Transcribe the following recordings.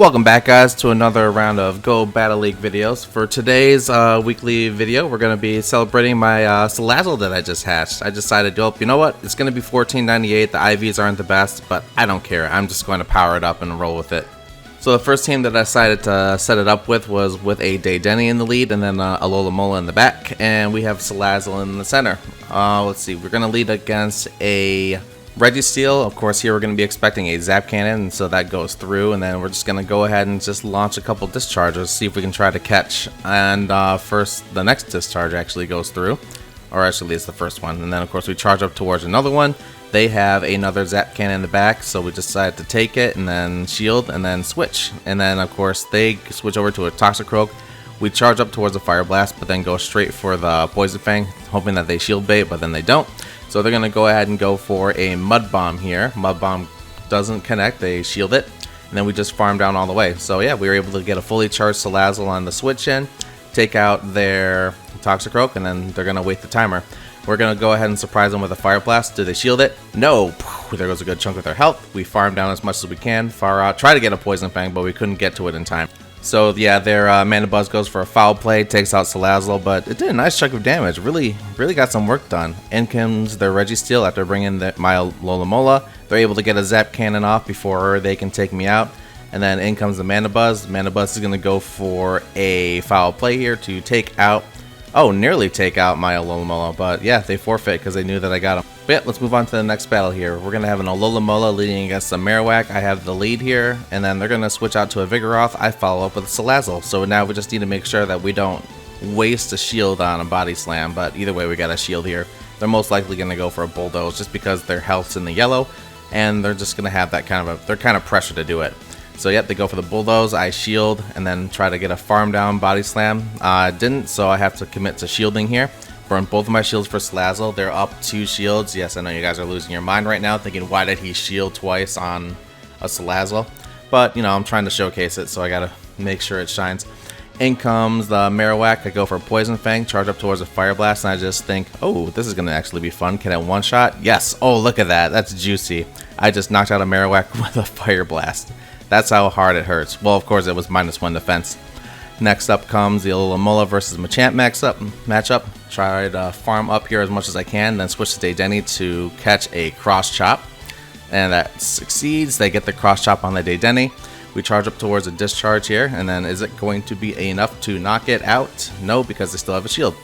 Welcome back, guys, to another round of Go Battle League videos. For today's weekly video, we're going to be celebrating my Salazzle that I just hatched. I decided, well, you know what? It's going to be $14.98. The IVs aren't the best, but I don't care. I'm just going to power it up and roll with it. So the first team that I decided to set it up with was with a Denny in the lead and then a Mola in the back. And we have Salazzle in the center. Let's see. We're going to lead against a Registeel. Of course, here we're going to be expecting a Zap Cannon, and so that goes through, and then we're just going to go ahead and just launch a couple discharges, see if we can try to catch, and first the next discharge actually goes through, or actually it's the first one, and then of course we charge up towards another one. They have another Zap Cannon in the back, so we decided to take it and then shield and then switch, and then of course they switch over to a Toxicroak. We charge up towards a Fire Blast, but then go straight for the Poison Fang, hoping that they shield bait, but then they don't. So they're going to go ahead and go for a Mud Bomb here. Mud Bomb doesn't connect, they shield it, and then we just farm down all the way. So yeah, we were able to get a fully charged Salazzle on the switch in, take out their Toxicroak, and then they're going to wait the timer. We're going to go ahead and surprise them with a Fire Blast. Do they shield it? No! There goes a good chunk of their health. We farm down as much as we can, far out, try to get a Poison Fang, but we couldn't get to it in time. So yeah, their Mana Buzz goes for a foul play, takes out Salazzle, but it did a nice chunk of damage. Really got some work done. In comes their Registeel after bringing my Mola. They're able to get a Zap Cannon off before they can take me out. And then in comes the Mana Buzz. Mana Buzz is going to go for a foul play here to take out, nearly take out my Mola, but yeah, they forfeit because they knew that I got him. But yeah, let's move on to the next battle here. We're going to have an Mola leading against a Marowak. I have the lead here, and then they're going to switch out to a Vigoroth. I follow up with a Salazzle. So now we just need to make sure that we don't waste a shield on a Body Slam, but either way we got a shield here. They're most likely going to go for a Bulldoze just because their health's in the yellow, and they're just going to have that they're kind of pressure to do it. So yep, they go for the Bulldoze, I shield, and then try to get a farm down Body Slam. Didn't, so I have to commit to shielding here. Burn both of my shields for Salazzle. They're up 2 shields. Yes, I know you guys are losing your mind right now, thinking, why did he shield twice on a Salazzle? But, you know, I'm trying to showcase it, so I gotta make sure it shines. In comes the Marowak. I go for a Poison Fang, charge up towards a Fire Blast, and I just think, oh, this is gonna actually be fun. Can I one-shot? Yes. Oh, look at that. That's juicy. I just knocked out a Marowak with a Fire Blast. That's how hard it hurts. Well, of course, it was -1 defense. Next up comes the Mola versus Machamp matchup. Try to farm up here as much as I can, then switch to Denny to catch a Cross Chop. And that succeeds. They get the Cross Chop on the Denny. We charge up towards a discharge here, and then is it going to be enough to knock it out? No, because they still have a shield.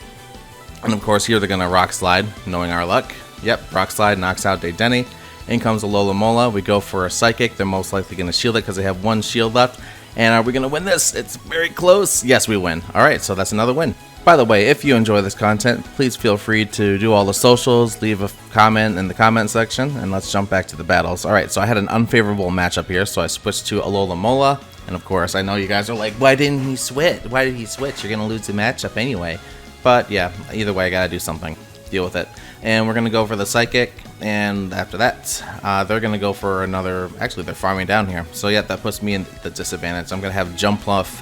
And of course, here they're going to Rock Slide, knowing our luck. Yep, Rock Slide knocks out Denny. In comes the Mola. We go for a Psychic. They're most likely going to shield it because they have 1 shield left. And are we going to win this? It's very close. Yes, we win. Alright, so that's another win. By the way, if you enjoy this content, please feel free to do all the socials, leave a comment in the comment section, and let's jump back to the battles. Alright, so I had an unfavorable matchup here, so I switched to Alola Mola. And of course, I know you guys are like, why didn't he switch? Why did he switch? You're going to lose the matchup anyway. But yeah, either way, I got to do something. Deal with it. And we're going to go for the Psychic, and after that, they're going to go for another, actually they're farming down here, so yeah, that puts me in the disadvantage. I'm going to have Jumpluff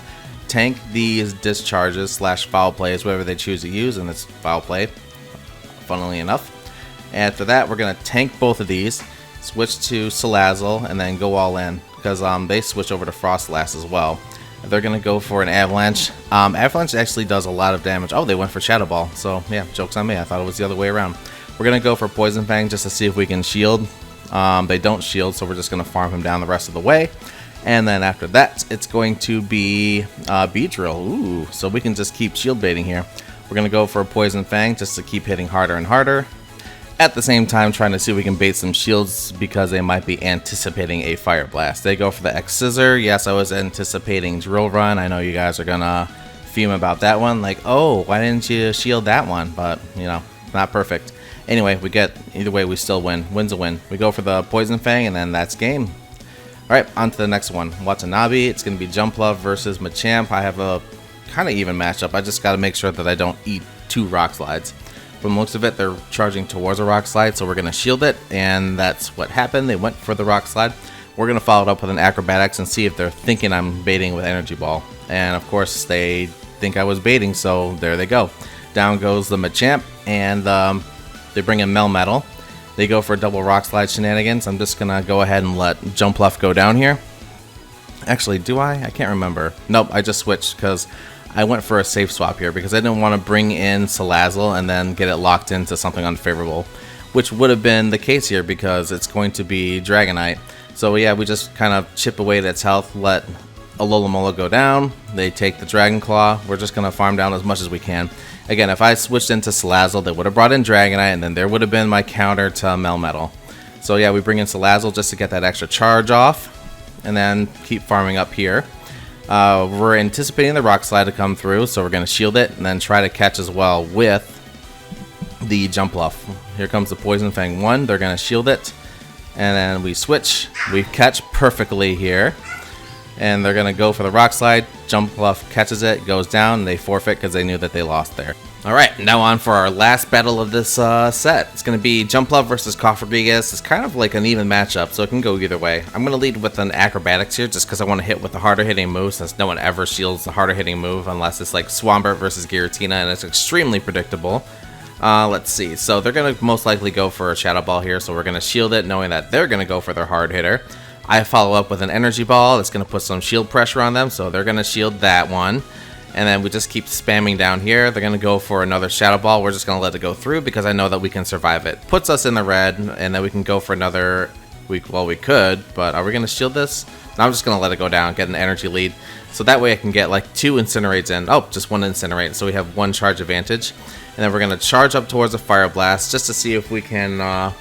tank these discharges / foul plays, whatever they choose to use, and it's foul play, funnily enough. After that, we're going to tank both of these, switch to Salazzle, and then go all in, because they switch over to Frostlass as well. They're going to go for an Avalanche. Avalanche actually does a lot of damage. Oh, they went for Shadow Ball. So, yeah, joke's on me. I thought it was the other way around. We're going to go for Poison Fang just to see if we can shield. They don't shield, so we're just going to farm him down the rest of the way. And then after that, it's going to be Beedrill. Ooh, so we can just keep shield baiting here. We're going to go for a Poison Fang just to keep hitting harder and harder. At the same time, trying to see if we can bait some shields because they might be anticipating a Fire Blast. They go for the X-Scissor. Yes, I was anticipating Drill Run. I know you guys are going to fume about that one. Like, oh, why didn't you shield that one? But, you know, not perfect. Anyway, either way, we still win. Win's a win. We go for the Poison Fang, and then that's game. Alright, on to the next one. Watanabe. It's going to be Jumpluff versus Machamp. I have a kind of even matchup. I just got to make sure that I don't eat 2 Rock Slides. From the looks of it, they're charging towards a Rock Slide, so we're going to shield it, and that's what happened. They went for the Rock Slide. We're going to follow it up with an Acrobatics and see if they're thinking I'm baiting with Energy Ball. And of course, they think I was baiting, so there they go. Down goes the Machamp, and they bring in Melmetal. They go for double Rock Slide shenanigans. I'm just going to go ahead and let Jumpluff go down here. Actually, do I? I can't remember. Nope, I just switched because I went for a safe swap here because I didn't want to bring in Salazzle and then get it locked into something unfavorable, which would have been the case here because it's going to be Dragonite. So yeah, we just kind of chip away at its health, let Alola go down, they take the Dragon Claw, we're just going to farm down as much as we can. Again, if I switched into Salazzle, they would have brought in Dragonite, and then there would have been my counter to Melmetal. So yeah, we bring in Salazzle just to get that extra charge off, and then keep farming up here. We're anticipating the Rock Slide to come through, so we're going to shield it, and then try to catch as well with the Jumpluff. Here comes the Poison Fang 1, they're going to shield it, and then we switch, we catch perfectly here. And they're going to go for the Rock Slide. Jumpluff catches it, goes down, and they forfeit because they knew that they lost there. Alright, now on for our last battle of this set. It's going to be Jumpluff versus Cofagrigus. It's kind of like an even matchup, so it can go either way. I'm going to lead with an Acrobatics here just because I want to hit with the harder hitting move, since no one ever shields the harder hitting move unless it's like Swampert versus Giratina, and it's extremely predictable. Let's see. So they're going to most likely go for a Shadow Ball here, so we're going to shield it knowing that they're going to go for their hard hitter. I follow up with an Energy Ball that's going to put some shield pressure on them, so they're going to shield that one. And then we just keep spamming down here. They're going to go for another Shadow Ball. We're just going to let it go through because I know that we can survive it. Puts us in the red, and then we can go for another... Well, we could, but are we going to shield this? No, I'm just going to let it go down, get an energy lead. So that way I can get like 2 Incinerates in. Oh, just 1 Incinerate, so we have 1 charge advantage. And then we're going to charge up towards a Fire Blast just to see if we can...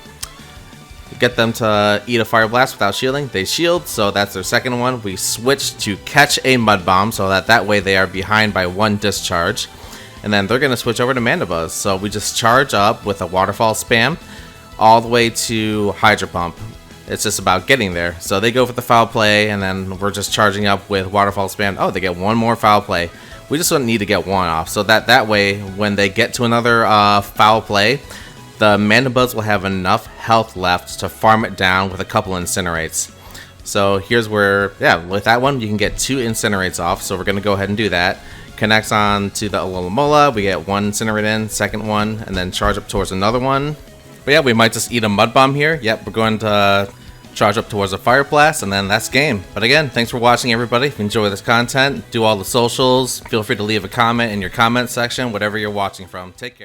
get them to eat a Fire Blast without shielding. They shield, so that's their second one. We switch to catch a Mud Bomb, so that way they are behind by 1 discharge. And then they're going to switch over to Mandibuzz. So we just charge up with a Waterfall spam all the way to Hydro Pump. It's just about getting there. So they go for the Foul Play, and then we're just charging up with Waterfall spam. Oh, they get 1 more Foul Play. We just don't need to get 1 off. So that way, when they get to another Foul Play, the Mandibuzz will have enough health left to farm it down with a couple Incinerates. So here's where, yeah, with that one, you can get 2 Incinerates off. So we're going to go ahead and do that. Connects on to the Alola. We get 1 Incinerate in, second one, and then charge up towards another one. But yeah, we might just eat a Mud Bomb here. Yep, we're going to charge up towards a Fire Blast, and then that's game. But again, thanks for watching, everybody. If you enjoy this content, do all the socials. Feel free to leave a comment in your comment section, whatever you're watching from. Take care.